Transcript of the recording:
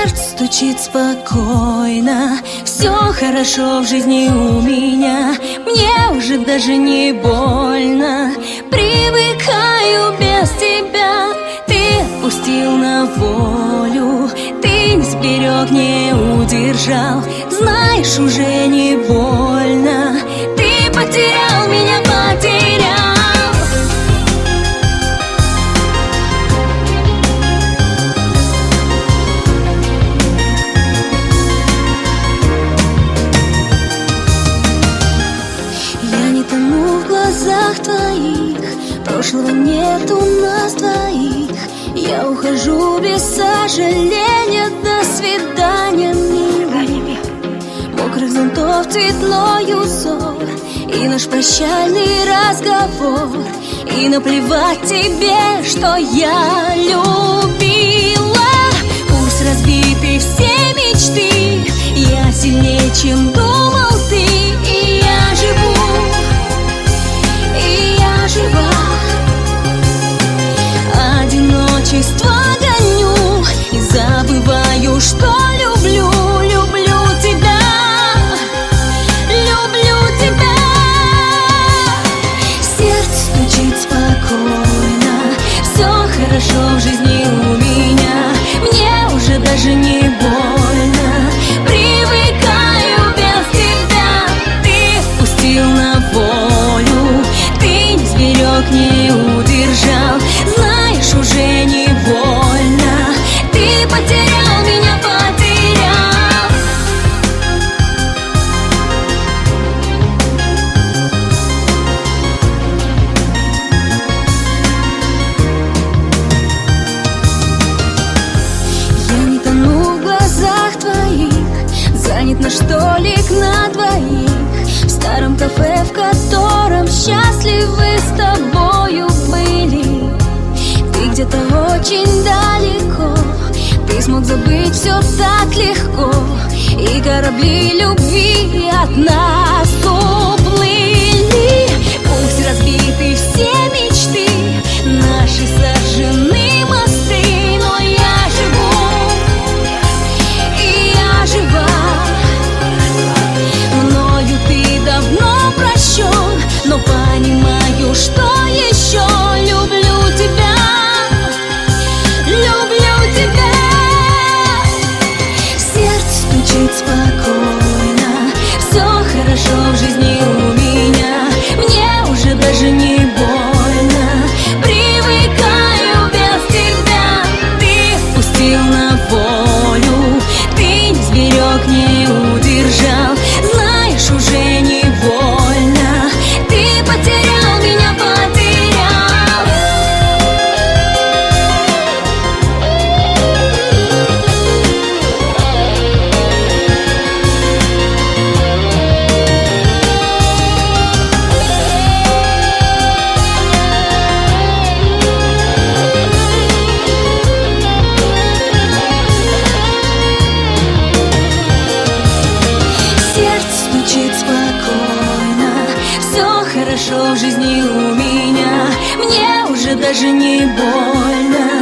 Сердце стучит спокойно, все хорошо в жизни у меня. Мне уже даже не больно, привыкаю без тебя. Ты отпустил на волю, ты не сберег, не удержал. Знаешь, уже не больно, ты потерял меня, потерял. Я не тону в глазах твоих, прошлого нет у нас двоих. Я ухожу без сожаления, до свидания, милый. Мокрых зонтов цветной узор и наш прощальный разговор. И наплевать тебе, что я любила. Пусть разбиты все мечты, я сильнее, чем думал ты. И я живу, и я жива. Одиночество гоню и забываю, что люблю, люблю тебя, люблю тебя. Сердце стучит спокойно, все хорошо в жизни у меня. Мне уже даже не больно, привыкаю без тебя. Ты отпустил на волю, ты не сберег, не удержал. Знаешь, уже не больно, ты потерял меня, потерял. Я не тону в глазах твоих, занят наш столик на двоих в старом кафе, в котором счастливы с тобою были. Ты где-то очень далеко, ты смог забыть все так легко, и корабли любви от нас уплыли. Пусть разбиты все мечты, наши сожжены мосты, но я живу, и я жива. Мною ты давно прощен, но понимаю, что еще люблю тебя. Люблю тебя. Сердце стучит спокойно, все хорошо в жизни у меня. Мне уже даже не больно, привыкаю без тебя. Ты отпустил на волю, ты не сберег, не удержал. Знаешь, уже не больно, ты потерял меня, потерял. Спокойно, все хорошо в жизни у меня. Мне уже даже не больно,